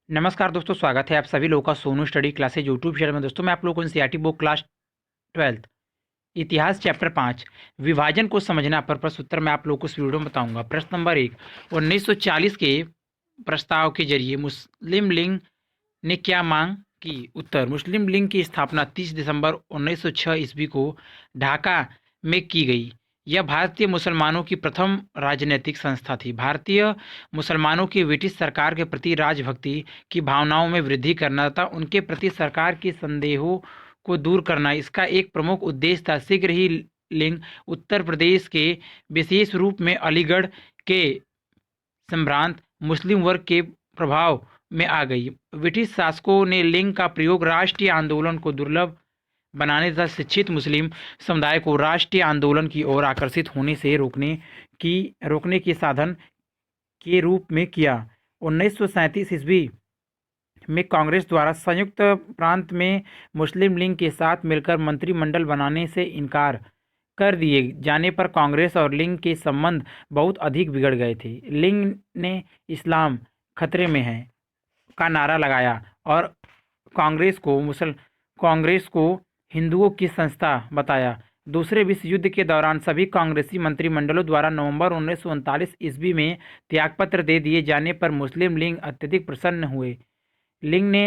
नमस्कार दोस्तों, स्वागत है आप सभी लोगों का Sonu study classes YouTube channel में। दोस्तों मैं आप लोगों को एनसीईआरटी बुक क्लास 12 इतिहास चैप्टर 5 विभाजन को समझना पर प्रश्न उत्तर मैं आप लोगों को इस वीडियो में बताऊंगा। प्रश्न नंबर 1, 1940 के प्रस्ताव के जरिए मुस्लिम लीग ने क्या मांग की? उत्तर, मुस्लिम लीग की स्थापना 30 दिसंबर 1906 ईस्वी को ढाका में की गई। यह भारतीय मुसलमानों की प्रथम राजनीतिक संस्था थी। भारतीय मुसलमानों की ब्रिटिश सरकार के प्रति राजभक्ति की भावनाओं में वृद्धि करना तथा उनके प्रति सरकार के संदेहों को दूर करना इसका एक प्रमुख उद्देश्य था। शीघ्र ही लीग उत्तर प्रदेश के विशेष रूप में अलीगढ़ के संभ्रांत मुस्लिम वर्ग के प्रभाव में आ गई। ब्रिटिश शासकों ने लीग का प्रयोग राष्ट्रीय आंदोलन को दुर्लभ बनाने तथा शिक्षित मुस्लिम समुदाय को राष्ट्रीय आंदोलन की ओर आकर्षित होने से रोकने के साधन के रूप में किया। 1937 ईस्वी में कांग्रेस द्वारा संयुक्त प्रांत में मुस्लिम लीग के साथ मिलकर मंत्रिमंडल बनाने से इनकार कर दिए जाने पर कांग्रेस और लीग के संबंध बहुत अधिक बिगड़ गए थे। लीग ने इस्लाम खतरे में है का नारा लगाया और कांग्रेस को हिंदुओं की संस्था बताया। दूसरे विश्व युद्ध के दौरान सभी कांग्रेसी मंत्रिमंडलों द्वारा नवंबर 1939 ईस्वी में त्यागपत्र दे दिए जाने पर मुस्लिम लीग अत्यधिक प्रसन्न हुए। लीग ने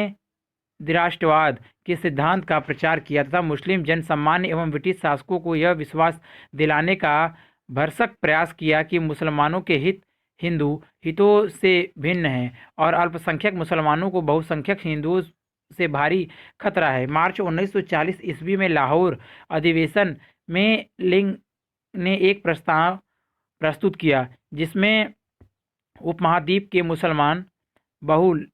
राष्ट्रवाद के सिद्धांत का प्रचार किया तथा मुस्लिम जन सम्मान एवं ब्रिटिश शासकों को यह विश्वास दिलाने का भरसक प्रयास किया कि मुसलमानों के हित हिंदू हितों से भिन्न हैं और अल्पसंख्यक मुसलमानों को बहुसंख्यक हिंदुओं से भारी खतरा है। मार्च 1940 ईस्वी में लाहौर अधिवेशन में लीग ने एक प्रस्ताव प्रस्तुत किया जिसमें उपमहाद्वीप के मुसलमान बहुल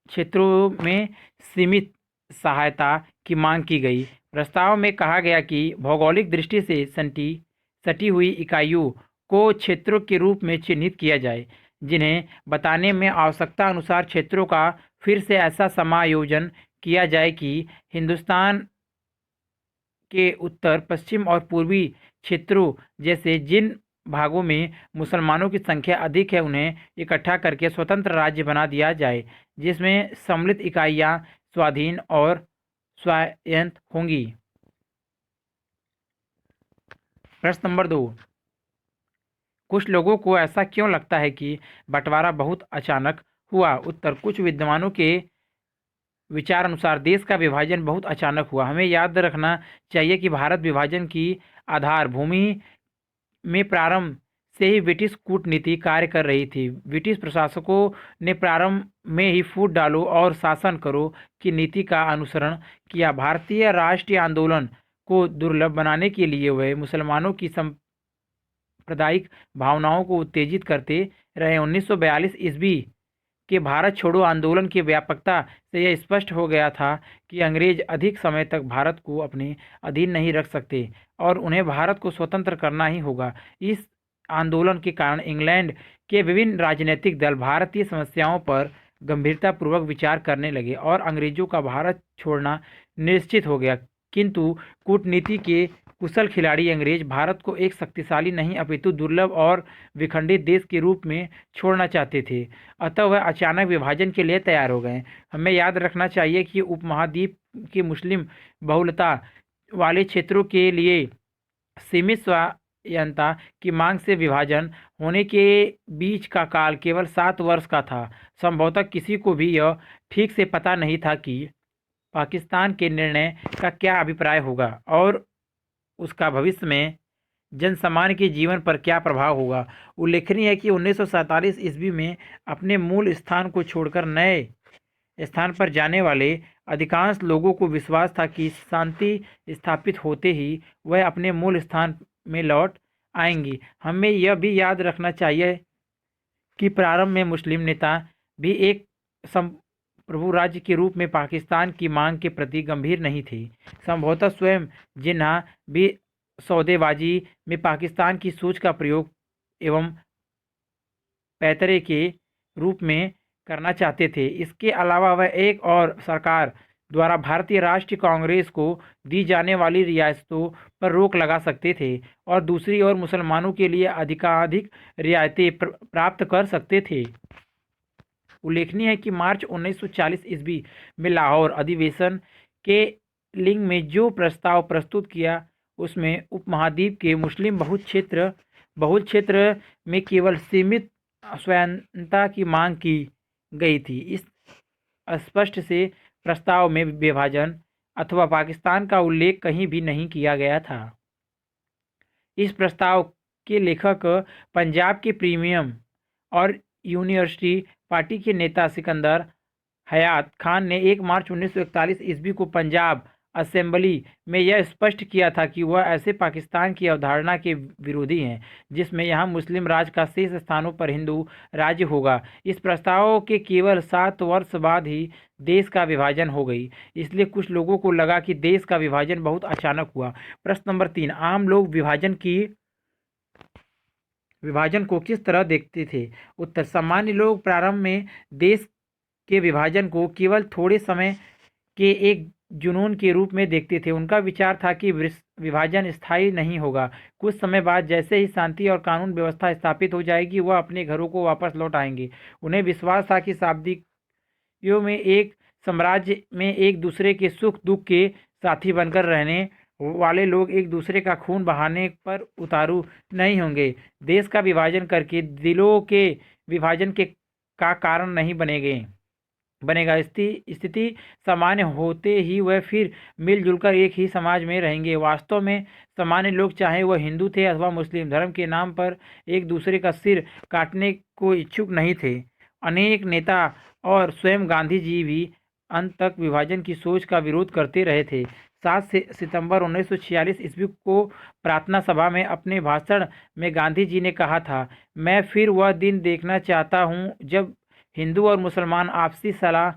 क्षेत्रों में सीमित सहायता की मांग की गई। प्रस्ताव में कहा गया कि भौगोलिक दृष्टि से सटी हुई इकाइयों को क्षेत्रों के रूप में चिन्हित किया जाए, जिन्हें बताने में आवश्यकता अनुसार क्षेत्रों का फिर से ऐसा समायोजन किया जाए कि हिंदुस्तान के उत्तर पश्चिम और पूर्वी क्षेत्रों जैसे जिन भागों में मुसलमानों की संख्या अधिक है उन्हें इकट्ठा करके स्वतंत्र राज्य बना दिया जाए, जिसमें सम्मिलित इकाइयां स्वाधीन और स्वायत्त होंगी। प्रश्न नंबर 2, कुछ लोगों को ऐसा क्यों लगता है कि बंटवारा बहुत अचानक हुआ? उत्तर, कुछ विद्वानों के विचार अनुसार देश का विभाजन बहुत अचानक हुआ। हमें याद रखना चाहिए कि भारत विभाजन की आधार भूमि में प्रारंभ से ही ब्रिटिश कूटनीति कार्य कर रही थी। ब्रिटिश प्रशासकों ने प्रारंभ में ही फूट डालो और शासन करो की नीति का अनुसरण किया। भारतीय राष्ट्रीय आंदोलन को दुर्लभ बनाने के लिए वे मुसलमानों की सांप्रदायिक भावनाओं को उत्तेजित करते रहे। 1942 ईस्वी के भारत छोड़ो आंदोलन की व्यापकता से यह स्पष्ट हो गया था कि अंग्रेज अधिक समय तक भारत को अपने अधीन नहीं रख सकते और उन्हें भारत को स्वतंत्र करना ही होगा। इस आंदोलन के कारण इंग्लैंड के विभिन्न राजनीतिक दल भारतीय समस्याओं पर गंभीरतापूर्वक विचार करने लगे और अंग्रेजों का भारत छोड़ना निश्चित हो गया। किंतु कूटनीति के कुशल खिलाड़ी अंग्रेज भारत को एक शक्तिशाली नहीं अपितु दुर्लभ और विखंडित देश के रूप में छोड़ना चाहते थे। अतः वह अचानक विभाजन के लिए तैयार हो गए। हमें याद रखना चाहिए कि उपमहाद्वीप के मुस्लिम बहुलता वाले क्षेत्रों के लिए सीमित स्वायत्तता की मांग से विभाजन होने के बीच का काल केवल 7 वर्ष का था। संभवतः किसी को भी यह ठीक से पता नहीं था कि पाकिस्तान के निर्णय का क्या अभिप्राय होगा और उसका भविष्य में जनसामान्य के जीवन पर क्या प्रभाव होगा। उल्लेखनीय है कि 1947 ईस्वी में अपने मूल स्थान को छोड़कर नए स्थान पर जाने वाले अधिकांश लोगों को विश्वास था कि शांति स्थापित होते ही वह अपने मूल स्थान में लौट आएंगी। हमें यह भी याद रखना चाहिए कि प्रारंभ में मुस्लिम नेता भी एक संप्रभु राज्य के रूप में पाकिस्तान की मांग के प्रति गंभीर नहीं थे। संभवतः स्वयं जिन्ना भी सौदेबाजी में पाकिस्तान की सोच का प्रयोग एवं पैतरे के रूप में करना चाहते थे। इसके अलावा वह एक और सरकार द्वारा भारतीय राष्ट्रीय कांग्रेस को दी जाने वाली रियासतों पर रोक लगा सकते थे और दूसरी ओर मुसलमानों के लिए अधिकाधिक रियायतें प्राप्त कर सकते थे। उल्लेखनीय है कि मार्च 1940 ईस्वी में लाहौर अधिवेशन के लिंग में जो प्रस्ताव प्रस्तुत किया उसमें उपमहाद्वीप के मुस्लिम बहुल क्षेत्र में केवल सीमित स्वायत्तता की मांग की गई थी। इस स्पष्ट से प्रस्ताव में विभाजन अथवा पाकिस्तान का उल्लेख कहीं भी नहीं किया गया था। इस प्रस्ताव के लेखक पंजाब के प्रीमियम और यूनिवर्सिटी पार्टी के नेता सिकंदर हयात खान ने 1 मार्च 1941 ईस्वी को पंजाब असेंबली में यह स्पष्ट किया था कि वह ऐसे पाकिस्तान की अवधारणा के विरोधी हैं जिसमें यहाँ मुस्लिम राज का शेष स्थानों पर हिंदू राज्य होगा। इस प्रस्ताव के केवल 7 वर्ष बाद ही देश का विभाजन हो गई, इसलिए कुछ लोगों को लगा कि देश का विभाजन बहुत अचानक हुआ। प्रश्न नंबर 3, आम लोग विभाजन को किस तरह देखते थे? उत्तर, सामान्य लोग प्रारंभ में देश के विभाजन को केवल थोड़े समय के एक जुनून के रूप में देखते थे। उनका विचार था कि विभाजन स्थायी नहीं होगा। कुछ समय बाद जैसे ही शांति और कानून व्यवस्था स्थापित हो जाएगी वह अपने घरों को वापस लौट आएंगे। उन्हें विश्वास था कि शाब्दियों में एक साम्राज्य में एक दूसरे के सुख दुख के साथी बनकर रहने वाले लोग एक दूसरे का खून बहाने पर उतारू नहीं होंगे। देश का विभाजन करके दिलों के विभाजन का कारण नहीं बनेगा। स्थिति सामान्य होते ही वह फिर मिलजुल कर एक ही समाज में रहेंगे। वास्तव में सामान्य लोग, चाहे वह हिंदू थे अथवा मुस्लिम, धर्म के नाम पर एक दूसरे का सिर काटने को इच्छुक नहीं थे। अनेक नेता और स्वयं गांधी जी भी अंत तक विभाजन की सोच का विरोध करते रहे थे। 7 सितंबर 1946 ईस्वी को प्रार्थना सभा में अपने भाषण में गांधी जी ने कहा था, मैं फिर वह दिन देखना चाहता हूँ जब हिंदू और मुसलमान आपसी सलाह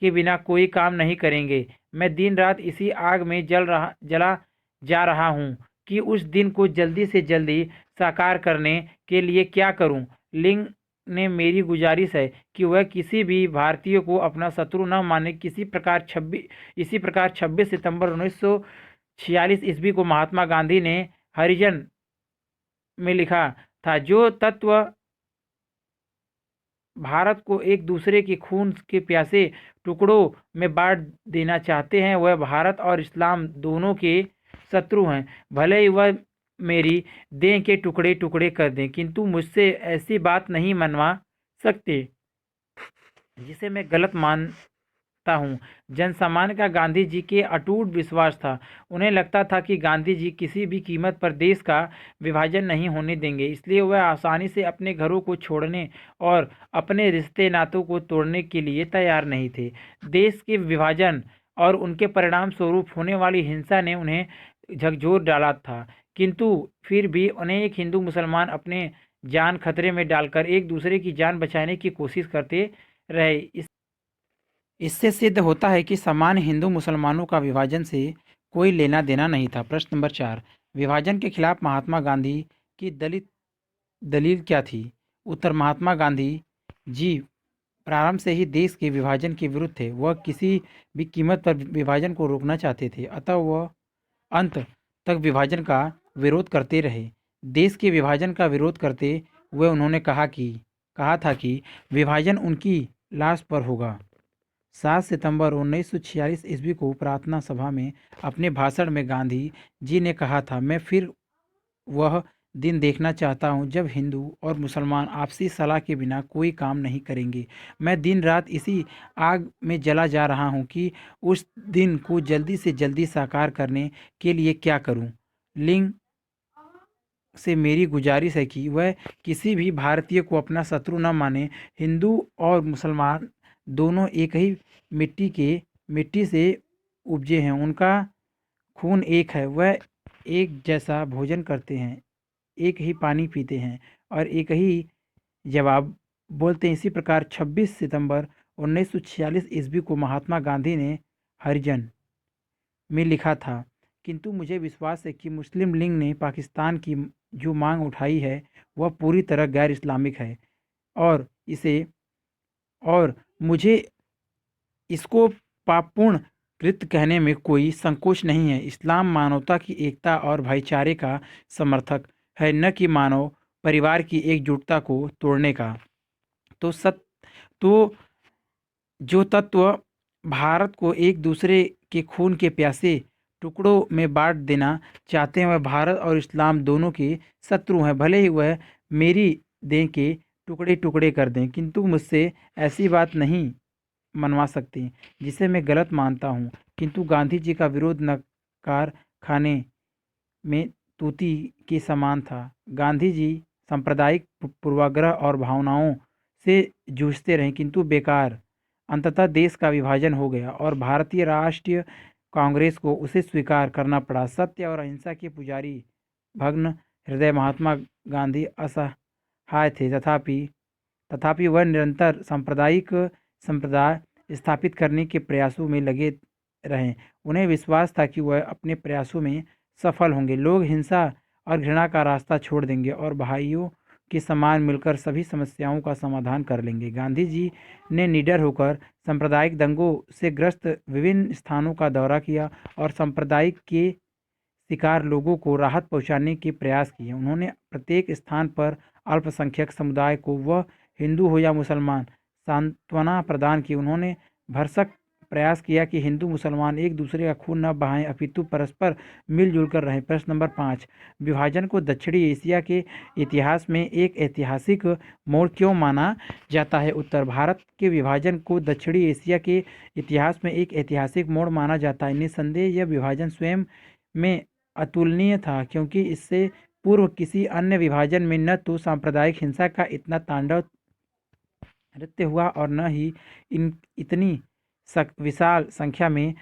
के बिना कोई काम नहीं करेंगे। मैं दिन रात इसी आग में जला जा रहा हूँ कि उस दिन को जल्दी से जल्दी साकार करने के लिए क्या करूँ। लिंग ने मेरी गुजारिश है कि वह किसी भी भारतीय को अपना शत्रु न माने। इसी प्रकार 26 सितंबर 1946 ईस्वी को महात्मा गांधी ने हरिजन में लिखा था, जो तत्व भारत को एक दूसरे के खून के प्यासे टुकड़ों में बांट देना चाहते हैं वह भारत और इस्लाम दोनों के शत्रु हैं। भले ही वह मेरी देह के टुकड़े टुकड़े कर दें, किंतु मुझसे ऐसी बात नहीं मनवा सकते जिसे मैं गलत मानता हूँ। जनसामान्य का गांधी जी के अटूट विश्वास था। उन्हें लगता था कि गांधी जी किसी भी कीमत पर देश का विभाजन नहीं होने देंगे, इसलिए वह आसानी से अपने घरों को छोड़ने और अपने रिश्ते नातों को तोड़ने के लिए तैयार नहीं थे। देश के विभाजन और उनके परिणाम स्वरूप होने वाली हिंसा ने उन्हें झकझोर डाला था, किंतु फिर भी अनेक हिंदू मुसलमान अपने जान खतरे में डालकर एक दूसरे की जान बचाने की कोशिश करते रहे। इससे सिद्ध होता है कि सामान्य हिंदू मुसलमानों का विभाजन से कोई लेना देना नहीं था। प्रश्न नंबर 4, विभाजन के खिलाफ महात्मा गांधी की दलील क्या थी? उत्तर, महात्मा गांधी जी प्रारंभ से ही देश के विभाजन के विरुद्ध थे। वह किसी भी कीमत पर विभाजन को रोकना चाहते थे, अतः वह अंत तक विभाजन का विरोध करते रहे। देश के विभाजन का विरोध करते हुए उन्होंने कहा था कि विभाजन उनकी लाश पर होगा। 7 सितंबर 1946 ईस्वी को प्रार्थना सभा में अपने भाषण में गांधी जी ने कहा था, मैं फिर वह दिन देखना चाहता हूं जब हिंदू और मुसलमान आपसी सलाह के बिना कोई काम नहीं करेंगे। मैं दिन रात इसी आग में जला जा रहा हूं कि उस दिन को जल्दी से जल्दी साकार करने के लिए क्या करूं। लिंग से मेरी गुजारिश है कि वह किसी भी भारतीय को अपना शत्रु न माने। हिंदू और मुसलमान दोनों एक ही मिट्टी से उपजे हैं, उनका खून एक है, वह एक जैसा भोजन करते हैं, एक ही पानी पीते हैं और एक ही जवाब बोलते हैं। इसी प्रकार 26 सितंबर 1946 ईस्वी को महात्मा गांधी ने हरिजन में लिखा था, किंतु मुझे विश्वास है कि मुस्लिम लीग ने पाकिस्तान की जो मांग उठाई है वह पूरी तरह गैर इस्लामिक है और मुझे इसको पापपूर्ण कृत्य कहने में कोई संकोच नहीं है। इस्लाम मानवता की एकता और भाईचारे का समर्थक है, न कि मानव परिवार की एकजुटता को तोड़ने का। तो जो तत्व भारत को एक दूसरे के खून के प्यासे टुकड़ों में बांट देना चाहते हैं, वह भारत और इस्लाम दोनों के शत्रु हैं। भले ही वह मेरी देह के टुकड़े टुकड़े कर दें, किंतु मुझसे ऐसी बात नहीं मनवा सकते जिसे मैं गलत मानता हूँ। किंतु गांधी जी का विरोध नकार खाने में तूती के समान था। गांधी जी सांप्रदायिक पूर्वाग्रह और भावनाओं से जूझते रहे, किंतु बेकार। अंततः देश का विभाजन हो गया और भारतीय राष्ट्रीय कांग्रेस को उसे स्वीकार करना पड़ा। सत्य और अहिंसा के पुजारी भग्न हृदय महात्मा गांधी असहाय थे, तथापि वह निरंतर सांप्रदायिक संप्रदाय स्थापित करने के प्रयासों में लगे रहे। उन्हें विश्वास था कि वह अपने प्रयासों में सफल होंगे। लोग हिंसा और घृणा का रास्ता छोड़ देंगे और भाइयों के समान मिलकर सभी समस्याओं का समाधान कर लेंगे। गांधी जी ने निडर होकर सांप्रदायिक दंगों से ग्रस्त विभिन्न स्थानों का दौरा किया और सांप्रदायिक के शिकार लोगों को राहत पहुंचाने के प्रयास किए। उन्होंने प्रत्येक स्थान पर अल्पसंख्यक समुदाय को, वह हिंदू हो या मुसलमान, सांत्वना प्रदान की। उन्होंने भरसक प्रयास किया कि हिंदू मुसलमान एक दूसरे का खून न बहाएं, अपितु परस्पर मिलजुल कर रहें। प्रश्न नंबर 5, विभाजन को दक्षिणी एशिया के इतिहास में एक ऐतिहासिक मोड़ क्यों माना जाता है? उत्तर, भारत के विभाजन को दक्षिणी एशिया के इतिहास में एक ऐतिहासिक मोड़ माना जाता है। निस्संदेह यह विभाजन स्वयं में अतुलनीय था, क्योंकि इससे पूर्व किसी अन्य विभाजन में न तो सांप्रदायिक हिंसा का इतना तांडव नृत्य हुआ और न ही इतनी विशाल संख्या में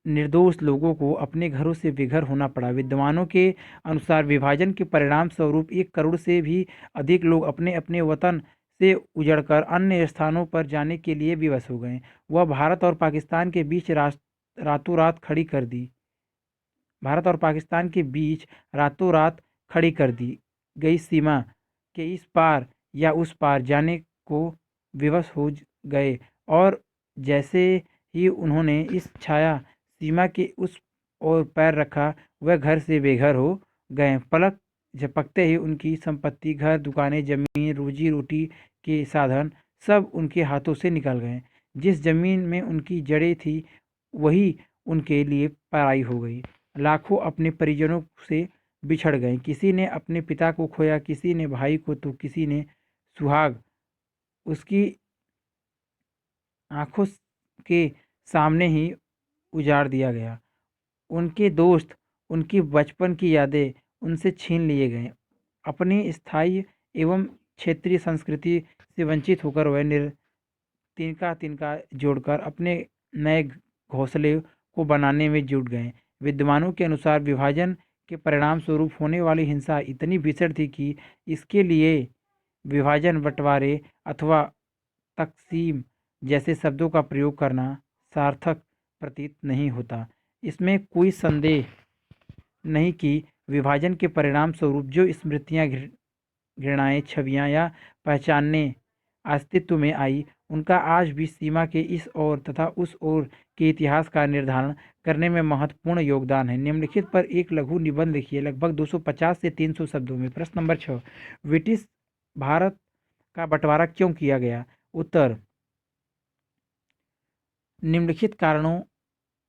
निर्दोष लोगों को अपने घरों से बेघर होना पड़ा। विद्वानों के अनुसार विभाजन के परिणाम स्वरूप 1 करोड़ से भी अधिक लोग अपने अपने वतन से उजड़कर अन्य स्थानों पर जाने के लिए विवश हो गए। वह भारत और पाकिस्तान के बीच रातों रात खड़ी कर दी भारत और पाकिस्तान के बीच रातों रात खड़ी कर दी गई सीमा के इस पार या उस पार जाने को विवश हो गए, और जैसे ही उन्होंने इस छाया सीमा के उस ओर पैर रखा, वह घर से बेघर हो गए। पलक झपकते ही उनकी संपत्ति, घर, दुकानें, जमीन, रोजी रोटी के साधन सब उनके हाथों से निकल गए। जिस जमीन में उनकी जड़ें थी, वही उनके लिए पराई हो गई। लाखों अपने परिजनों से बिछड़ गए। किसी ने अपने पिता को खोया, किसी ने भाई को, तो किसी ने सुहाग। उसकी आंखों के सामने ही उजाड़ दिया गया। उनके दोस्त, उनकी बचपन की यादें उनसे छीन लिए गए। अपनी स्थायी एवं क्षेत्रीय संस्कृति से वंचित होकर वह तिनका तिनका जोड़कर अपने नए घोंसले को बनाने में जुट गए। विद्वानों के अनुसार विभाजन के परिणाम स्वरूप होने वाली हिंसा इतनी भीषण थी कि इसके लिए विभाजन, बंटवारे अथवा तकसीम जैसे शब्दों का प्रयोग करना सार्थक प्रतीत नहीं होता। इसमें कोई संदेह नहीं कि विभाजन के परिणाम स्वरूप जो स्मृतियाँ, घृणाएं, छवियाँ या पहचानें अस्तित्व में आई, उनका आज भी सीमा के इस ओर तथा उस ओर के इतिहास का निर्धारण करने में महत्वपूर्ण योगदान है। निम्नलिखित पर एक लघु निबंध लिखिए, लगभग 250 से 300 शब्दों में। प्रश्न नंबर 6, ब्रिटिश भारत का बंटवारा क्यों किया गया? उत्तर, निम्नलिखित कारणों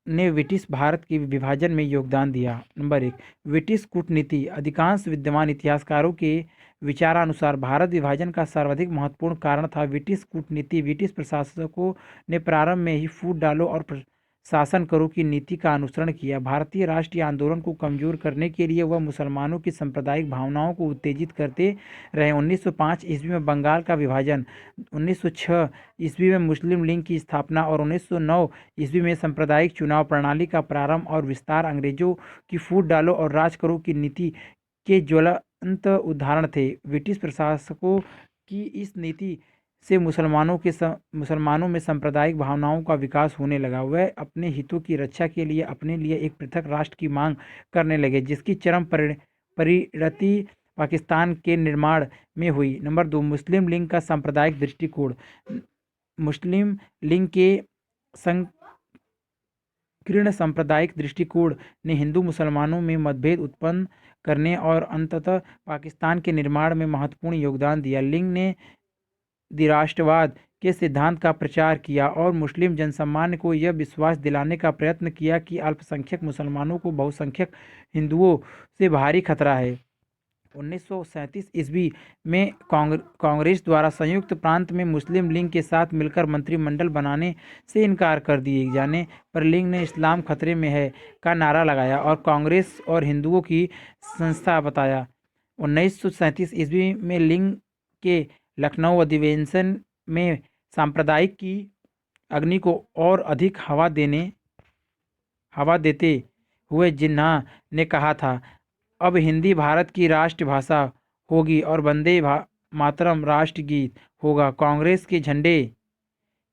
ने ब्रिटिश भारत के विभाजन में योगदान दिया। नंबर 1, ब्रिटिश कूटनीति। अधिकांश विद्वान इतिहासकारों के विचारानुसार भारत विभाजन का सर्वाधिक महत्वपूर्ण कारण था ब्रिटिश कूटनीति। ब्रिटिश प्रशासकों ने प्रारंभ में ही फूट डालो और शासन करो की नीति का अनुसरण किया। भारतीय राष्ट्रीय आंदोलन को कमजोर करने के लिए वह मुसलमानों की सांप्रदायिक भावनाओं को उत्तेजित करते रहे। 1905 ईस्वी में बंगाल का विभाजन, 1906 ईस्वी में मुस्लिम लीग की स्थापना और 1909 ईस्वी में सांप्रदायिक चुनाव प्रणाली का प्रारंभ और विस्तार अंग्रेजों की फूट डालो और राज करो की नीति के ज्वलंत उदाहरण थे। ब्रिटिश प्रशासकों की इस नीति से मुसलमानों में सांप्रदायिक भावनाओं का विकास होने लगा। वह अपने हितों की रक्षा के लिए अपने लिए एक पृथक राष्ट्र की मांग करने लगे, जिसकी चरम परिणति पाकिस्तान के निर्माण में हुई। नंबर 2, मुस्लिम लीग का सांप्रदायिक दृष्टिकोण। मुस्लिम लीग के संकीर्ण सांप्रदायिक दृष्टिकोण ने हिंदू मुसलमानों में मतभेद उत्पन्न करने और अंततः पाकिस्तान के निर्माण में महत्वपूर्ण योगदान दिया। लीग ने निराष्ट्रवाद के सिद्धांत का प्रचार किया और मुस्लिम जनसामान्य को यह विश्वास दिलाने का प्रयत्न किया कि अल्पसंख्यक मुसलमानों को बहुसंख्यक हिंदुओं से भारी खतरा है। 1937 ईस्वी में कांग्रेस द्वारा संयुक्त प्रांत में मुस्लिम लीग के साथ मिलकर मंत्रिमंडल बनाने से इनकार कर दिए जाने पर लीग ने इस्लाम खतरे में है का नारा लगाया और कांग्रेस और हिंदुओं की संस्था बताया। 1937 ईस्वी में लीग के लखनऊ अधिवेशन में सांप्रदायिक की अग्नि को और अधिक हवा देते हुए जिन्ना ने कहा था, अब हिंदी भारत की राष्ट्रभाषा होगी और वंदे मातरम राष्ट्रगीत होगा। कांग्रेस के झंडे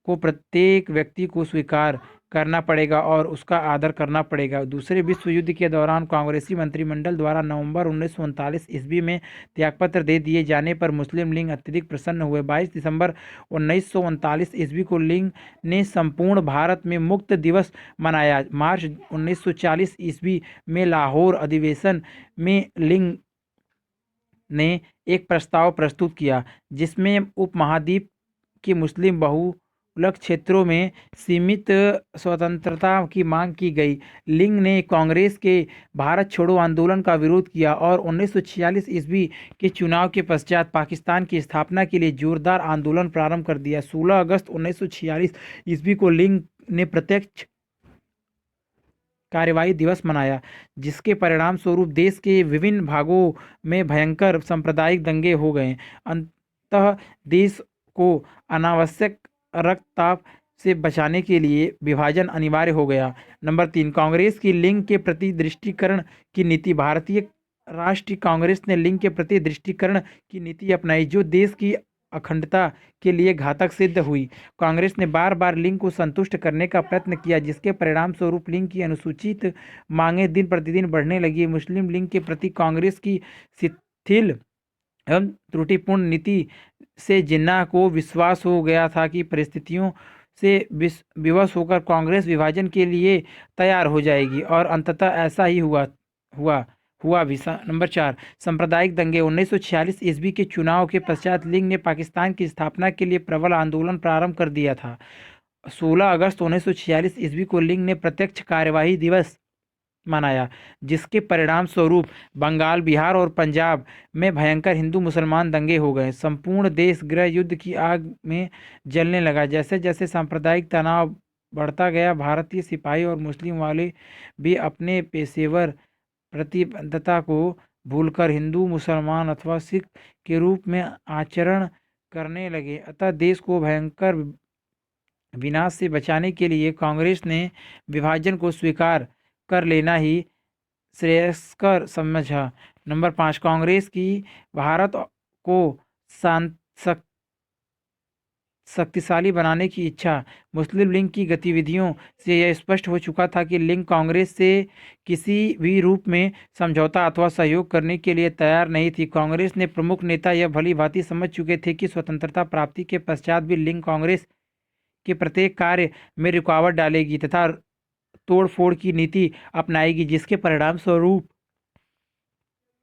को प्रत्येक व्यक्ति को स्वीकार करना पड़ेगा और उसका आदर करना पड़ेगा। दूसरे विश्व युद्ध के दौरान कांग्रेसी मंत्रिमंडल द्वारा नवंबर 1939 ईस्वी में त्यागपत्र दे दिए जाने पर मुस्लिम लीग अत्यधिक प्रसन्न हुए। 22 दिसंबर 1939 ईस्वी को लीग ने संपूर्ण भारत में मुक्त दिवस मनाया। मार्च 1940 ईस्वी में लाहौर अधिवेशन में लीग ने एक प्रस्ताव प्रस्तुत किया जिसमें उपमहाद्वीप के मुस्लिम बहुलक क्षेत्रों में सीमित स्वतंत्रता की मांग की गई। लीग ने कांग्रेस के भारत छोड़ो आंदोलन का विरोध किया और 1946 ईस्वी के चुनाव के पश्चात पाकिस्तान की स्थापना के लिए जोरदार आंदोलन प्रारंभ कर दिया। 16 अगस्त 1946 ईस्वी को लीग ने प्रत्यक्ष कार्यवाही दिवस मनाया, जिसके परिणाम स्वरूप देश के विभिन्न भागों में भयंकर सांप्रदायिक दंगे हो गए। अंततः देश को अनावश्यक रक्तपात से बचाने के लिए विभाजन अनिवार्य हो गया। नंबर 3, कांग्रेस की लीग के प्रति दृष्टिकरण की नीति। भारतीय राष्ट्रीय कांग्रेस ने लीग के प्रति दृष्टिकरण की नीति अपनाई जो देश की अखंडता के लिए घातक सिद्ध हुई। कांग्रेस ने बार बार लीग को संतुष्ट करने का प्रयत्न किया, जिसके परिणाम स्वरूप लीग की अनुसूचित मांगें दिन प्रतिदिन बढ़ने लगी। मुस्लिम लीग के प्रति कांग्रेस की शिथिल एवं त्रुटिपूर्ण नीति से जिन्ना को विश्वास हो गया था कि परिस्थितियों से विवश होकर कांग्रेस विभाजन के लिए तैयार हो जाएगी और अंततः ऐसा ही हुआ भी। नंबर 4, सांप्रदायिक दंगे। 1946 ईस्वी के चुनाव के पश्चात लीग ने पाकिस्तान की स्थापना के लिए प्रबल आंदोलन प्रारंभ कर दिया था। 16 अगस्त 1946 ईस्वी को लीग ने प्रत्यक्ष कार्यवाही दिवस मनाया, जिसके परिणाम स्वरूप बंगाल, बिहार और पंजाब में भयंकर हिंदू मुसलमान दंगे हो गए। संपूर्ण देश गृह युद्ध की आग में जलने लगा। जैसे जैसे सांप्रदायिक तनाव बढ़ता गया, भारतीय सिपाही और मुस्लिम वाले भी अपने पेशेवर प्रतिबद्धता को भूलकर हिंदू, मुसलमान अथवा सिख के रूप में आचरण करने लगे। अतः देश को भयंकर विनाश से बचाने के लिए कांग्रेस ने विभाजन को स्वीकार कर लेना ही श्रेयस्कर समझा। नंबर 5, कांग्रेस की भारत को शक्तिशाली बनाने की इच्छा। मुस्लिम लीग की गतिविधियों से यह स्पष्ट हो चुका था कि लीग कांग्रेस से किसी भी रूप में समझौता अथवा सहयोग करने के लिए तैयार नहीं थी। कांग्रेस ने प्रमुख नेता यह भली भांति समझ चुके थे कि स्वतंत्रता प्राप्ति के पश्चात भी लीग कांग्रेस के प्रत्येक कार्य में रुकावट डालेगी तथा तोड़फोड़ की नीति अपनाएगी, जिसके परिणाम स्वरूप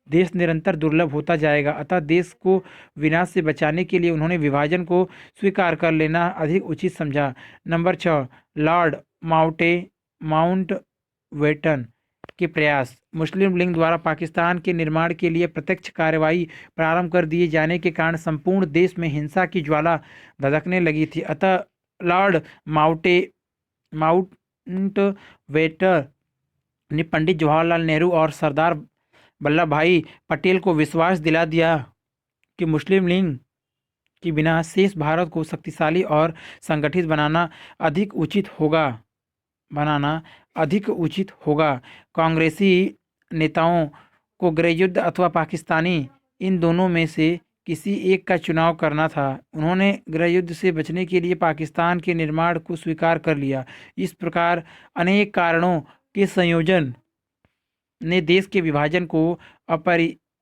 देश निरंतर दुर्लभ होता जाएगा। अतः देश को विनाश से बचाने के लिए उन्होंने विभाजन को स्वीकार कर लेना अधिक उचित समझा। नंबर 6, लॉर्ड माउंटबेटन के प्रयास। मुस्लिम लीग द्वारा पाकिस्तान के निर्माण के लिए प्रत्यक्ष कार्यवाही प्रारंभ कर दिए जाने के कारण संपूर्ण देश में हिंसा की ज्वाला धधकने लगी थी। अतः लॉर्ड माउंटबेटन ने पंडित जवाहरलाल नेहरू और सरदार वल्लभ भाई पटेल को विश्वास दिला दिया कि मुस्लिम लीग के बिना शेष भारत को शक्तिशाली और संगठित बनाना अधिक उचित होगा। कांग्रेसी नेताओं को गृहयुद्ध अथवा पाकिस्तानी, इन दोनों में से किसी एक का चुनाव करना था। उन्होंने गृहयुद्ध से बचने के लिए पाकिस्तान के निर्माण को स्वीकार कर लिया। इस प्रकार अनेक कारणों के संयोजन ने देश के विभाजन को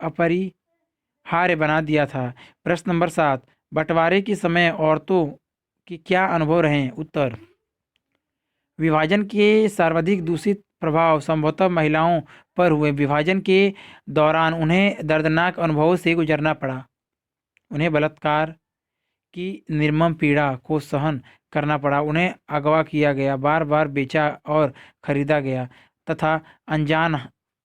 अपरिहार्य बना दिया था। प्रश्न नंबर 7, बंटवारे के समय औरतों के क्या अनुभव रहे? उत्तर, विभाजन के सर्वाधिक दूषित प्रभाव संभवतः महिलाओं पर हुए। विभाजन के दौरान उन्हें दर्दनाक अनुभवों से गुजरना पड़ा। उन्हें बलात्कार की निर्मम पीड़ा को सहन करना पड़ा। उन्हें अगवा किया गया, बार बार बेचा और खरीदा गया तथा अनजान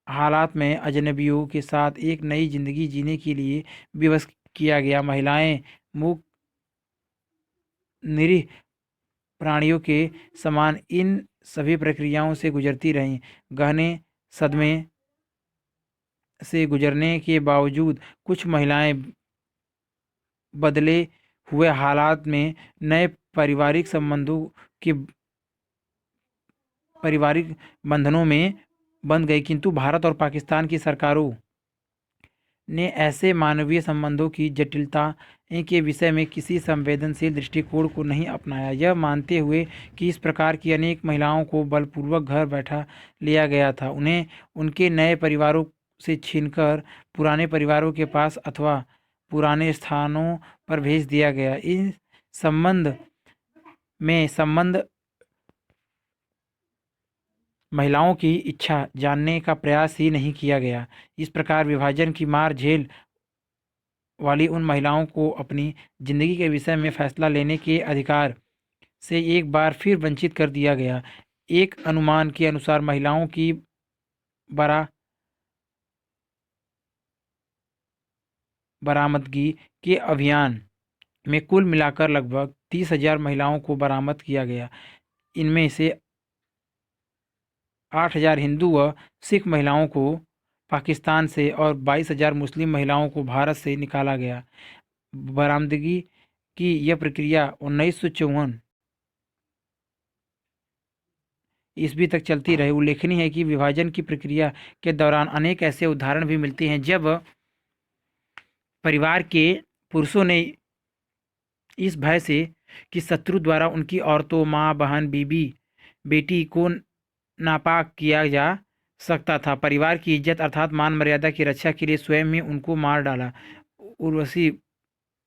हालात में अजनबियों के साथ एक नई जिंदगी जीने के लिए विवश किया गया। महिलाएं मूक निरीह प्राणियों के समान इन सभी प्रक्रियाओं से गुजरती रहीं। गहने सदमे से गुजरने के बावजूद कुछ महिलाएं बदले हुए हालात में नए पारिवारिक बंधनों में बंध गई, किंतु भारत और पाकिस्तान की सरकारों ने ऐसे मानवीय संबंधों की जटिलता के विषय में किसी संवेदनशील दृष्टिकोण को नहीं अपनाया। यह मानते हुए कि इस प्रकार की अनेक महिलाओं को बलपूर्वक घर बैठा लिया गया था, उन्हें उनके नए परिवारों से छीनकर पुराने परिवारों के पास अथवा पुराने स्थानों पर भेज दिया गया। इस संबंध महिलाओं की इच्छा जानने का प्रयास ही नहीं किया गया। इस प्रकार विभाजन की मार झेल वाली उन महिलाओं को अपनी जिंदगी के विषय में फैसला लेने के अधिकार से एक बार फिर वंचित कर दिया गया। एक अनुमान के अनुसार महिलाओं की बरामदगी के अभियान में कुल मिलाकर लगभग 30,000 महिलाओं को बरामद किया गया। इनमें से 8,000 हिंदू व सिख महिलाओं को पाकिस्तान से और 22,000 मुस्लिम महिलाओं को भारत से निकाला गया। बरामदगी की यह प्रक्रिया 1954 ईस्वी तक चलती रही। उल्लेखनीय है कि विभाजन की प्रक्रिया के दौरान अनेक ऐसे उदाहरण भी मिलते हैं जब परिवार के पुरुषों ने इस भय से कि शत्रु द्वारा उनकी औरतों, माँ, बहन, बीबी, बेटी को नापाक किया जा सकता था, परिवार की इज्जत अर्थात मान मर्यादा की रक्षा के लिए स्वयं ही उनको मार डाला। उर्वशी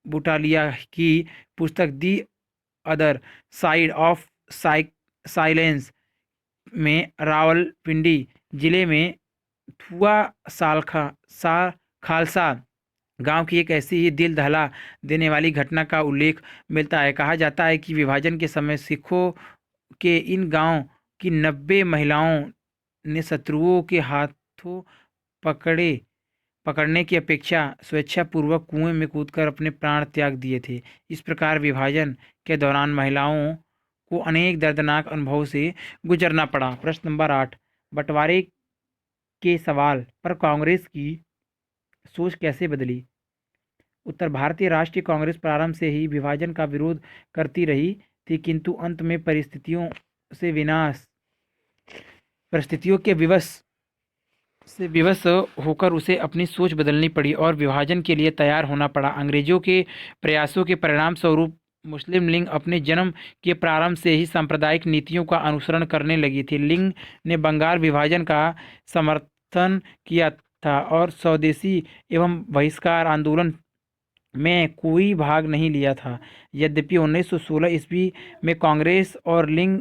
बुटालिया की पुस्तक the other side of silence में रावलपिंडी जिले में थुआ खालसा गांव की एक ऐसी ही दिल दहला देने वाली घटना का उल्लेख मिलता है। कहा जाता है कि विभाजन के समय सिखों के इन गांव की 90 महिलाओं ने शत्रुओं के हाथों पकड़ने की अपेक्षा स्वेच्छापूर्वक कुएं में कूदकर अपने प्राण त्याग दिए थे। इस प्रकार विभाजन के दौरान महिलाओं को अनेक दर्दनाक अनुभवों से गुजरना पड़ा। प्रश्न नंबर 8, बंटवारे के सवाल पर कांग्रेस की सोच कैसे बदली? उत्तर, भारतीय राष्ट्रीय कांग्रेस प्रारंभ से ही विभाजन का विरोध करती रही थी, किंतु अंत में परिस्थितियों के विवश होकर उसे अपनी सोच बदलनी पड़ी और विभाजन के लिए तैयार होना पड़ा। अंग्रेजों के प्रयासों के परिणाम स्वरूप मुस्लिम लीग अपने जन्म के प्रारंभ से ही सांप्रदायिक नीतियों का अनुसरण करने लगी थी। लीग ने बंगाल विभाजन का समर्थन किया था और स्वदेशी एवं बहिष्कार आंदोलन में कोई भाग नहीं लिया था। यद्यपि 1916 ईस्वी में कांग्रेस और लीग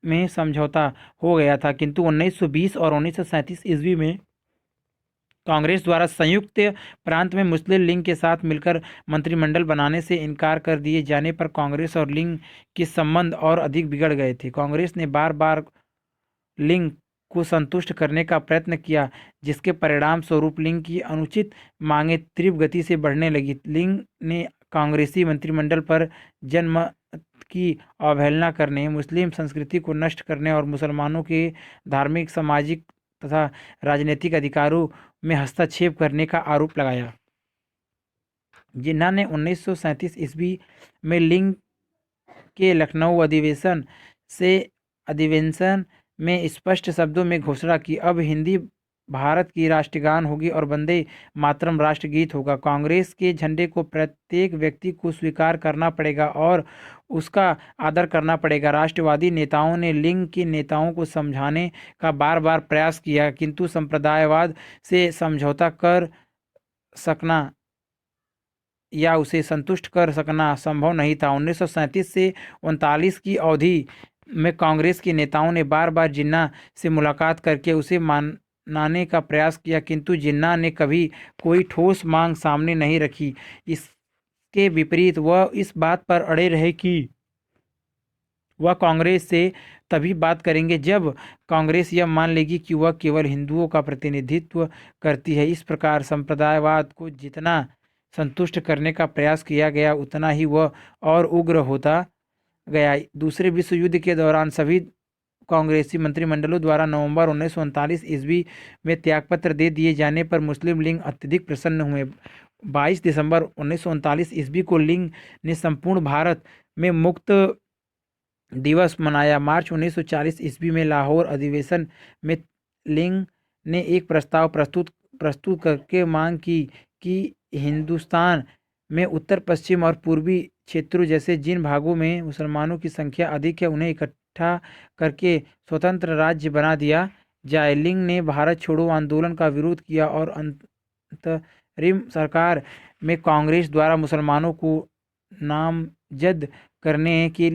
में समझौता हो गया था, किंतु 1920 और 1937 ईस्वी में कांग्रेस द्वारा संयुक्त प्रांत में मुस्लिम लीग के साथ मिलकर मंत्रिमंडल बनाने से इनकार कर दिए जाने पर कांग्रेस और लीग के संबंध और अधिक बिगड़ गए थे। कांग्रेस ने बार बार लीग को संतुष्ट करने का प्रयत्न किया, जिसके परिणाम स्वरूप लीग की अनुचित मांगें तीव्र गति से बढ़ने लगी। लीग ने कांग्रेसी मंत्रिमंडल पर जनमत की अवहेलना करने, मुस्लिम संस्कृति को नष्ट करने और मुसलमानों के धार्मिक, सामाजिक तथा राजनीतिक अधिकारों में हस्तक्षेप करने का आरोप लगाया। जिन्ना ने 1937 ईस्वी में लीग के लखनऊ अधिवेशन में स्पष्ट शब्दों में घोषणा की, अब हिंदी भारत की राष्ट्रगान होगी और वंदे मातरम राष्ट्रगीत होगा। कांग्रेस के झंडे को प्रत्येक व्यक्ति को स्वीकार करना पड़ेगा और उसका आदर करना पड़ेगा। राष्ट्रवादी नेताओं ने लीग के नेताओं को समझाने का बार बार प्रयास किया, किंतु संप्रदायवाद से समझौता कर सकना या उसे संतुष्ट कर सकना संभव नहीं था। 1937 से 1939 की अवधि में कांग्रेस के नेताओं ने बार बार जिन्ना से मुलाकात करके उसे मनाने का प्रयास किया, किंतु जिन्ना ने कभी कोई ठोस मांग सामने नहीं रखी। इस इसके विपरीत वह इस बात पर अड़े रहे कि वह कांग्रेस से तभी बात करेंगे जब कांग्रेस यह मान लेगी कि वह केवल हिंदुओं का प्रतिनिधित्व करती है। इस प्रकार संप्रदायवाद को जितना संतुष्ट करने का प्रयास किया गया उतना ही वह और उग्र होता गया। दूसरे विश्व युद्ध के दौरान सभी कांग्रेसी मंत्रिमंडलों द्वारा नवंबर 1939 ईस्वी में त्यागपत्र दे दिए जाने पर मुस्लिम लीग अत्यधिक प्रसन्न हुए। 22 दिसंबर 1939 ईस्वी को लीग ने संपूर्ण भारत में मुक्त दिवस मनाया। मार्च 1940 ईस्वी में लाहौर अधिवेशन में लीग ने एक प्रस्ताव प्रस्तुत करके मांग की कि हिंदुस्तान में उत्तर पश्चिम और पूर्वी क्षेत्रों जैसे जिन भागों में मुसलमानों की संख्या अधिक है उन्हें इकट्ठा करके स्वतंत्र राज्य बना दिया जाए। लीग ने भारत छोड़ो आंदोलन का विरोध किया और अंतरिम सरकार में कांग्रेस द्वारा मुसलमानों को नामजद करने के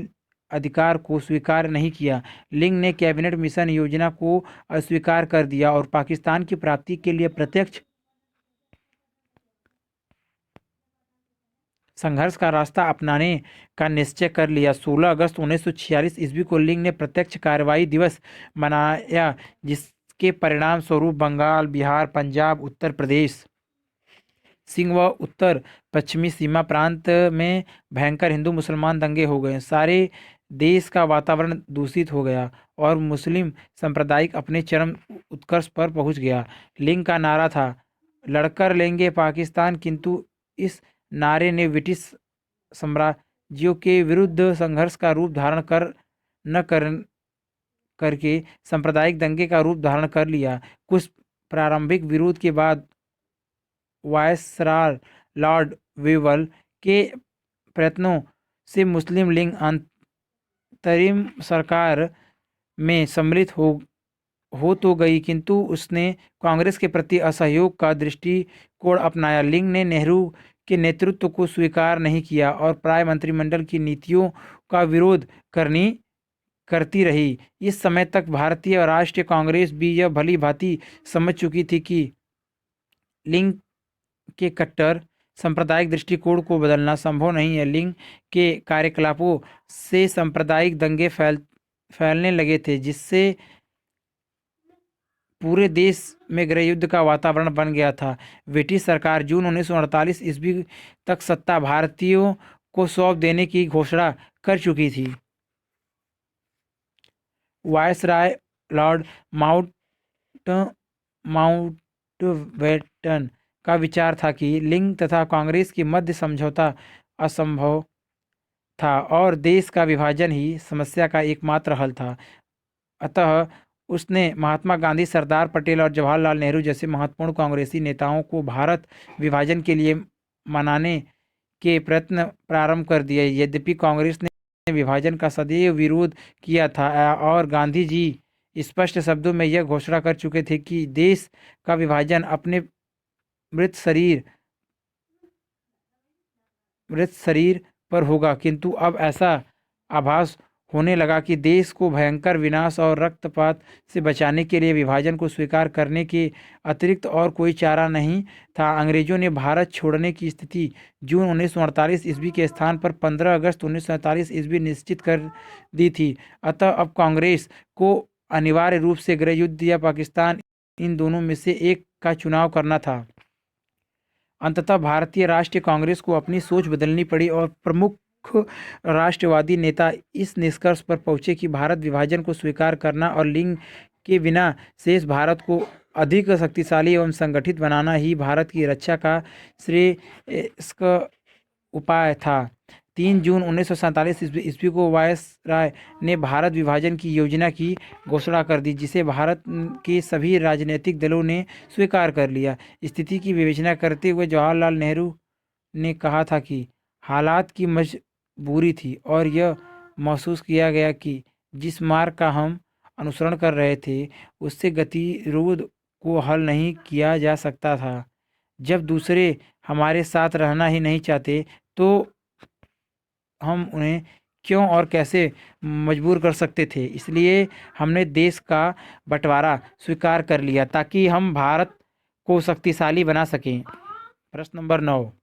अधिकार को स्वीकार नहीं किया। लीग ने कैबिनेट मिशन योजना को अस्वीकार कर दिया और पाकिस्तान की प्राप्ति के लिए प्रत्यक्ष संघर्ष का रास्ता अपनाने का निश्चय कर लिया। 16 अगस्त 1946 ईस्वी को लीग ने प्रत्यक्ष कार्रवाई दिवस मनाया, जिसके परिणाम स्वरूप बंगाल, बिहार, पंजाब, उत्तर प्रदेश, सिंध व उत्तर पश्चिमी सीमा प्रांत में भयंकर हिंदू मुसलमान दंगे हो गए। सारे देश का वातावरण दूषित हो गया और मुस्लिम सांप्रदायिक अपने चरम उत्कर्ष पर पहुंच गया। लीग का नारा था, लड़कर लेंगे पाकिस्तान, किंतु इस नारे ने ब्रिटिश साम्राज्यों के विरुद्ध संघर्ष का रूप धारण करके सांप्रदायिक दंगे का रूप धारण कर लिया। कुछ प्रारंभिक विरोध के बाद वायसराय लॉर्ड वेवल के प्रयत्नों से मुस्लिम लीग अंतरिम सरकार में सम्मिलित हो तो गई, किंतु उसने कांग्रेस के प्रति असहयोग का दृष्टिकोण अपनाया। लीग ने नेहरू के नेतृत्व को स्वीकार नहीं किया और प्राय मंत्रिमंडल की नीतियों का विरोध करती रही। इस समय तक भारतीय राष्ट्रीय कांग्रेस भी यह भली भांति समझ चुकी थी कि लीग के कट्टर सांप्रदायिक दृष्टिकोण को बदलना संभव नहीं है। लीग के कार्यकलापों से सांप्रदायिक दंगे फैलने लगे थे, जिससे पूरे देश में गृहयुद्ध का वातावरण बन गया था। ब्रिटिश सरकार जून 1948 ईस्वी तक सत्ता भारतीयों को सौंप देने की घोषणा कर चुकी थी। वायसराय लॉर्ड माउंटबेटन का विचार था कि लीग तथा कांग्रेस के मध्य समझौता असंभव था और देश का विभाजन ही समस्या का एकमात्र हल था। अतः उसने महात्मा गांधी, सरदार पटेल और जवाहरलाल नेहरू जैसे महत्वपूर्ण कांग्रेसी नेताओं को भारत विभाजन के लिए मनाने के प्रयत्न प्रारंभ कर दिए। यद्यपि कांग्रेस ने विभाजन का सदैव विरोध किया था और गांधी जी स्पष्ट शब्दों में यह घोषणा कर चुके थे कि देश का विभाजन अपने मृत शरीर पर होगा, किंतु अब ऐसा आभास होने लगा कि देश को भयंकर विनाश और रक्तपात से बचाने के लिए विभाजन को स्वीकार करने के अतिरिक्त और कोई चारा नहीं था। अंग्रेजों ने भारत छोड़ने की स्थिति जून 1948 ईस्वी के स्थान पर 15 अगस्त 1947 ईस्वी निश्चित कर दी थी। अतः अब कांग्रेस को अनिवार्य रूप से गृहयुद्ध या पाकिस्तान, इन दोनों में से एक का चुनाव करना था। अंततः भारतीय राष्ट्रीय कांग्रेस को अपनी सोच बदलनी पड़ी और प्रमुख राष्ट्रवादी नेता इस निष्कर्ष पर पहुंचे कि भारत विभाजन को स्वीकार करना और लीग के बिना शेष भारत को अधिक शक्तिशाली एवं संगठित बनाना ही भारत की रक्षा का श्रेयस्कर उपाय था। 3 जून 1947 ईस्वी को वायसराय ने भारत विभाजन की योजना की घोषणा कर दी, जिसे भारत के सभी राजनीतिक दलों ने स्वीकार कर लिया। स्थिति की विवेचना करते हुए जवाहरलाल नेहरू ने कहा था कि हालात की मजबूरी थी और यह महसूस किया गया कि जिस मार्ग का हम अनुसरण कर रहे थे उससे गतिरोध को हल नहीं किया जा सकता था। जब दूसरे हमारे साथ रहना ही नहीं चाहते तो हम उन्हें क्यों और कैसे मजबूर कर सकते थे। इसलिए हमने देश का बंटवारा स्वीकार कर लिया ताकि हम भारत को शक्तिशाली बना सकें। प्रश्न नंबर 9,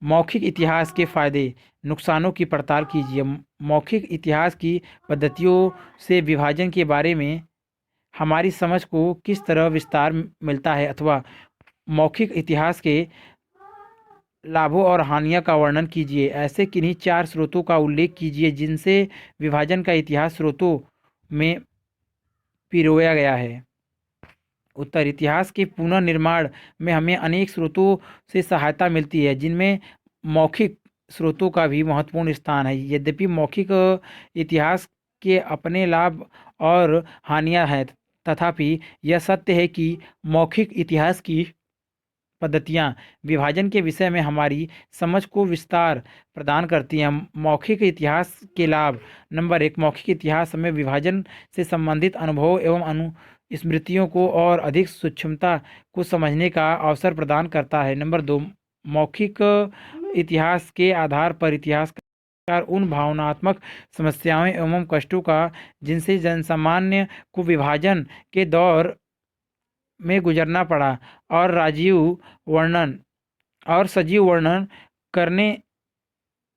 मौखिक इतिहास के फायदे नुकसानों की पड़ताल कीजिए। मौखिक इतिहास की पद्धतियों से विभाजन के बारे में हमारी समझ को किस तरह विस्तार मिलता है, अथवा मौखिक इतिहास के लाभों और हानियों का वर्णन कीजिए। ऐसे किन्हीं 4 स्रोतों का उल्लेख कीजिए जिनसे विभाजन का इतिहास स्रोतों में पिरोया गया है। उत्तर, इतिहास के पुनर्निर्माण में हमें अनेक स्रोतों से सहायता मिलती है, जिनमें मौखिक स्रोतों का भी महत्वपूर्ण स्थान है। यद्यपि मौखिक इतिहास के अपने लाभ और हानियां हैं, तथापि यह सत्य है कि मौखिक इतिहास की पद्धतियाँ विभाजन के विषय में हमारी समझ को विस्तार प्रदान करती हैं। मौखिक इतिहास के लाभ। नंबर 1, मौखिक इतिहास हमें विभाजन से संबंधित अनुभवों एवं स्मृतियों को और अधिक सूक्ष्मता को समझने का अवसर प्रदान करता है। नंबर 2, मौखिक इतिहास के आधार पर इतिहासकार उन भावनात्मक समस्याओं एवं कष्टों का जिनसे जनसामान्य को विभाजन के दौर में गुजरना पड़ा और वर्णन सजीव वर्णन करने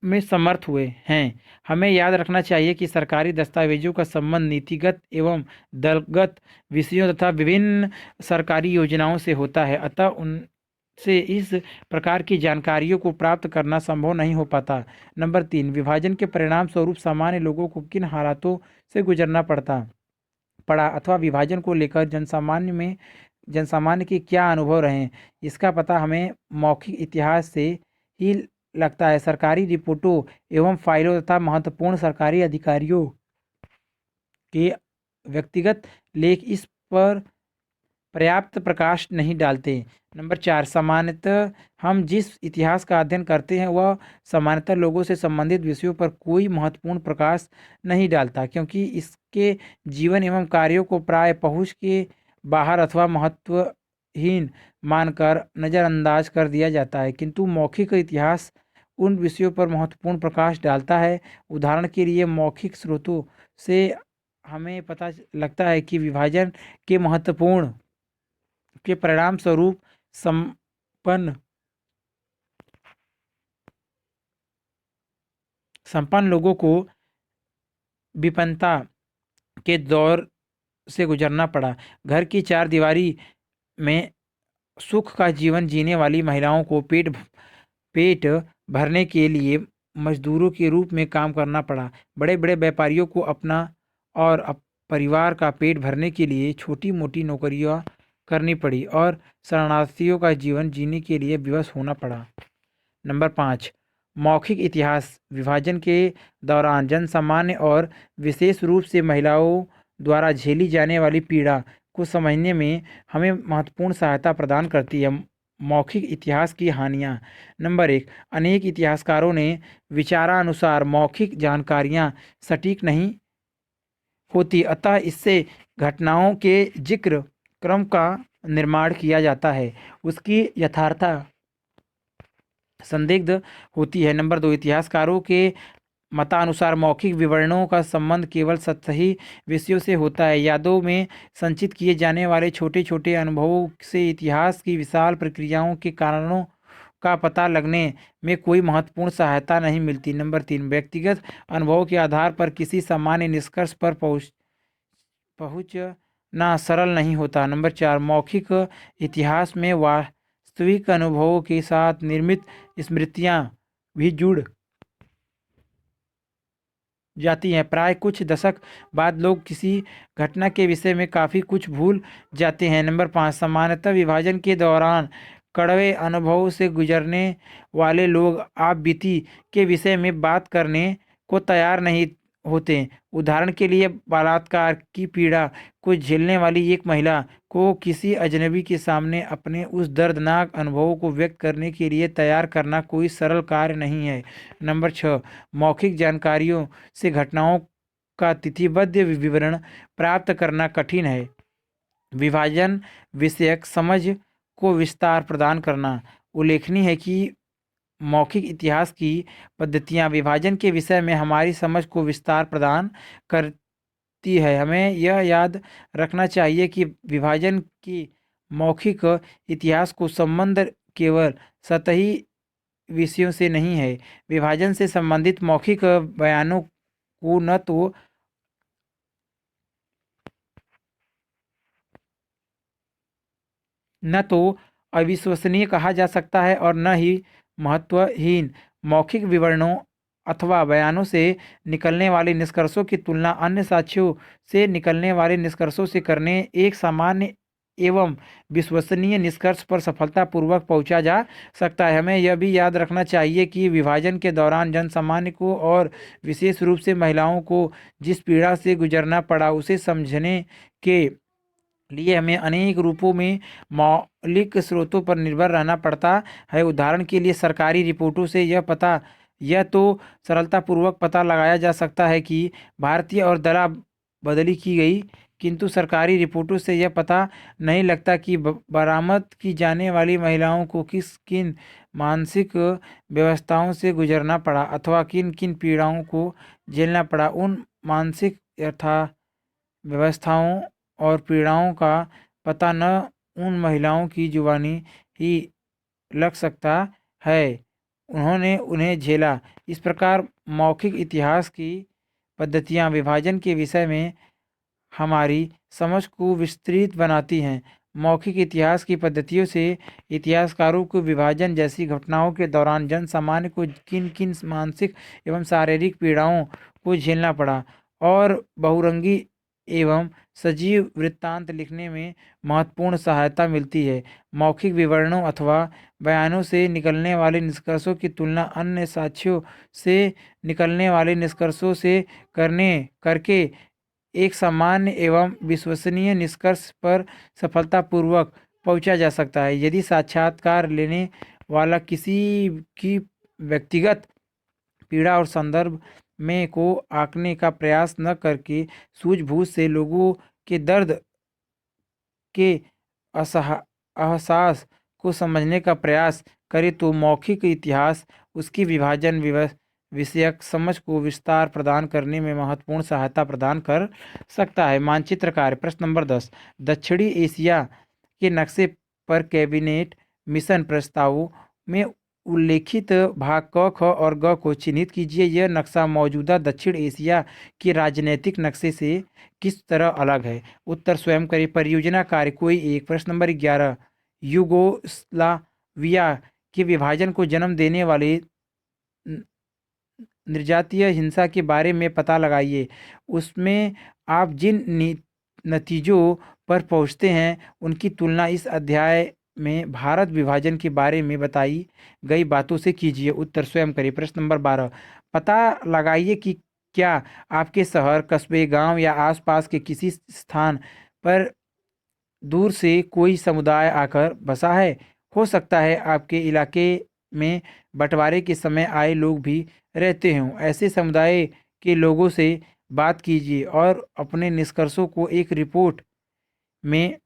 में समर्थ हुए हैं। हमें याद रखना चाहिए कि सरकारी दस्तावेजों का संबंध नीतिगत एवं दलगत विषयों तथा विभिन्न सरकारी योजनाओं से होता है, अतः उनसे इस प्रकार की जानकारियों को प्राप्त करना संभव नहीं हो पाता। नंबर 3, विभाजन के परिणाम स्वरूप सामान्य लोगों को किन हालातों से गुजरना पड़ा अथवा विभाजन को लेकर जनसामान्य के क्या अनुभव रहे, इसका पता हमें मौखिक इतिहास से ही लगता है। सरकारी रिपोर्टों एवं फाइलों तथा महत्वपूर्ण सरकारी अधिकारियों के व्यक्तिगत लेख इस पर पर्याप्त प्रकाश नहीं डालते। नंबर 4, सामान्यतः हम जिस इतिहास का अध्ययन करते हैं वह सामान्यतः लोगों से संबंधित विषयों पर कोई महत्वपूर्ण प्रकाश नहीं डालता, क्योंकि इसके जीवन एवं कार्यों को प्राय पहुँच के बाहर अथवा महत्वहीन मानकर नज़रअंदाज कर दिया जाता है। किंतु मौखिक इतिहास उन विषयों पर महत्वपूर्ण प्रकाश डालता है। उदाहरण के लिए मौखिक स्रोतों से हमें पता लगता है कि विभाजन के महत्वपूर्ण के परिणाम स्वरूप संपन्न लोगों को विपन्नता के दौर से गुजरना पड़ा। घर की 4 दीवारी में सुख का जीवन जीने वाली महिलाओं को पेट भरने के लिए मजदूरों के रूप में काम करना पड़ा। बड़े बड़े व्यापारियों को अपना और परिवार का पेट भरने के लिए छोटी मोटी नौकरियां करनी पड़ी और शरणार्थियों का जीवन जीने के लिए विवश होना पड़ा। नंबर 5, मौखिक इतिहास विभाजन के दौरान जनसामान्य और विशेष रूप से महिलाओं द्वारा झेली जाने वाली पीड़ा को समझने में हमें महत्वपूर्ण सहायता प्रदान करती है। मौखिक इतिहास की हानियाँ। नंबर 1, अनेक इतिहासकारों ने विचारानुसार मौखिक जानकारियाँ सटीक नहीं होती, अतः इससे घटनाओं के जिक्र क्रम का निर्माण किया जाता है, उसकी यथार्थता संदिग्ध होती है। नंबर 2, इतिहासकारों के मतानुसार मौखिक विवरणों का संबंध केवल सतही विषयों से होता है। यादों में संचित किए जाने वाले छोटे छोटे अनुभवों से इतिहास की विशाल प्रक्रियाओं के कारणों का पता लगने में कोई महत्वपूर्ण सहायता नहीं मिलती। नंबर 3, व्यक्तिगत अनुभवों के आधार पर किसी सामान्य निष्कर्ष पर पहुंचना सरल नहीं होता। नंबर 4, मौखिक इतिहास में वास्तविक अनुभवों के साथ निर्मित स्मृतियां भी जुड़ जाती हैं। प्राय कुछ दशक बाद लोग किसी घटना के विषय में काफ़ी कुछ भूल जाते हैं। नंबर 5, सामान्यतः विभाजन के दौरान कड़वे अनुभवों से गुजरने वाले लोग आप बीती के विषय में बात करने को तैयार नहीं होते। उदाहरण के लिए बलात्कार की पीड़ा को झेलने वाली एक महिला को किसी अजनबी के सामने अपने उस दर्दनाक अनुभवों को व्यक्त करने के लिए तैयार करना कोई सरल कार्य नहीं है। नंबर 6, मौखिक जानकारियों से घटनाओं का तिथिबद्ध विवरण प्राप्त करना कठिन है। विभाजन विषयक समझ को विस्तार प्रदान करना। उल्लेखनीय है कि मौखिक इतिहास की पद्धतियाँ विभाजन के विषय में हमारी समझ को विस्तार प्रदान करती है। हमें यह याद रखना चाहिए कि विभाजन की मौखिक इतिहास को संबंध केवल सतही विषयों से नहीं है। विभाजन से संबंधित मौखिक बयानों को न तो अविश्वसनीय कहा जा सकता है और न ही महत्वहीन। मौखिक विवरणों अथवा बयानों से निकलने वाले निष्कर्षों की तुलना अन्य साक्ष्यों से निकलने वाले निष्कर्षों से करने एक सामान्य एवं विश्वसनीय निष्कर्ष पर सफलतापूर्वक पहुंचा जा सकता है। हमें यह भी याद रखना चाहिए कि विभाजन के दौरान जनसामान्य को और विशेष रूप से महिलाओं को जिस पीड़ा से गुजरना पड़ा उसे समझने के लिए हमें अनेक रूपों में मौलिक स्रोतों पर निर्भर रहना पड़ता है। उदाहरण के लिए सरकारी रिपोर्टों से यह तो सरलतापूर्वक पता लगाया जा सकता है कि भारतीय और दला बदली की गई, किंतु सरकारी रिपोर्टों से यह पता नहीं लगता कि बरामद की जाने वाली महिलाओं को किस किन मानसिक व्यवस्थाओं से गुजरना पड़ा अथवा किन किन पीड़ाओं को झेलना पड़ा। उन मानसिक यथा व्यवस्थाओं और पीड़ाओं का पता न उन महिलाओं की जुबानी ही लग सकता है, उन्होंने उन्हें झेला। इस प्रकार मौखिक इतिहास की पद्धतियाँ विभाजन के विषय में हमारी समझ को विस्तृत बनाती हैं। मौखिक इतिहास की पद्धतियों से इतिहासकारों को विभाजन जैसी घटनाओं के दौरान जन सामान्य को किन किन मानसिक एवं शारीरिक पीड़ाओं को झेलना पड़ा और बहुरंगी एवं सजीव वृत्तांत लिखने में महत्वपूर्ण सहायता मिलती है। मौखिक विवरणों अथवा बयानों से निकलने वाले निष्कर्षों की तुलना अन्य साक्ष्यों से निकलने वाले निष्कर्षों से करके एक सामान्य एवं विश्वसनीय निष्कर्ष पर सफलतापूर्वक पहुंचा जा सकता है। यदि साक्षात्कार लेने वाला किसी की व्यक्तिगत पीड़ा और संदर्भ में को आंकने का प्रयास न करके सूझबूझ से लोगों के दर्द के एहसास को समझने का प्रयास करे तो मौखिक इतिहास उसकी विभाजन विषयक समझ को विस्तार प्रदान करने में महत्वपूर्ण सहायता प्रदान कर सकता है। मानचित्र कार्य प्रश्न नंबर 10। दक्षिणी एशिया के नक्शे पर कैबिनेट मिशन प्रस्तावों में उल्लेखित भाग क, ख और ग को चिन्हित कीजिए। यह नक्शा मौजूदा दक्षिण एशिया के राजनीतिक नक्शे से किस तरह अलग है? उत्तर स्वयं करें। परियोजना कार्य कोई एक। प्रश्न नंबर 11। यूगोस्लाविया के विभाजन को जन्म देने वाले निर्जातीय हिंसा के बारे में पता लगाइए। उसमें आप जिन नतीजों पर पहुंचते हैं उनकी तुलना इस अध्याय में भारत विभाजन के बारे में बताई गई बातों से कीजिए। उत्तर स्वयं करें। प्रश्न नंबर 12। पता लगाइए कि क्या आपके शहर, कस्बे, गांव या आसपास के किसी स्थान पर दूर से कोई समुदाय आकर बसा है। हो सकता है आपके इलाके में बंटवारे के समय आए लोग भी रहते हों। ऐसे समुदाय के लोगों से बात कीजिए और अपने निष्कर्षों को एक रिपोर्ट में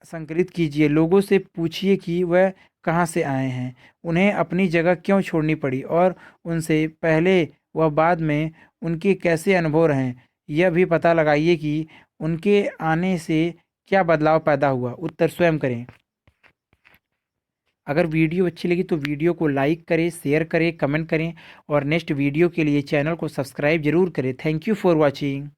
संकलित कीजिए। लोगों से पूछिए कि वह कहाँ से आए हैं, उन्हें अपनी जगह क्यों छोड़नी पड़ी और उनसे पहले व बाद में उनके कैसे अनुभव रहे। यह भी पता लगाइए कि उनके आने से क्या बदलाव पैदा हुआ। उत्तर स्वयं करें। अगर वीडियो अच्छी लगी तो वीडियो को लाइक करें, शेयर करें, कमेंट करें और नेक्स्ट वीडियो के लिए चैनल को सब्सक्राइब जरूर करें। Thank you for watching.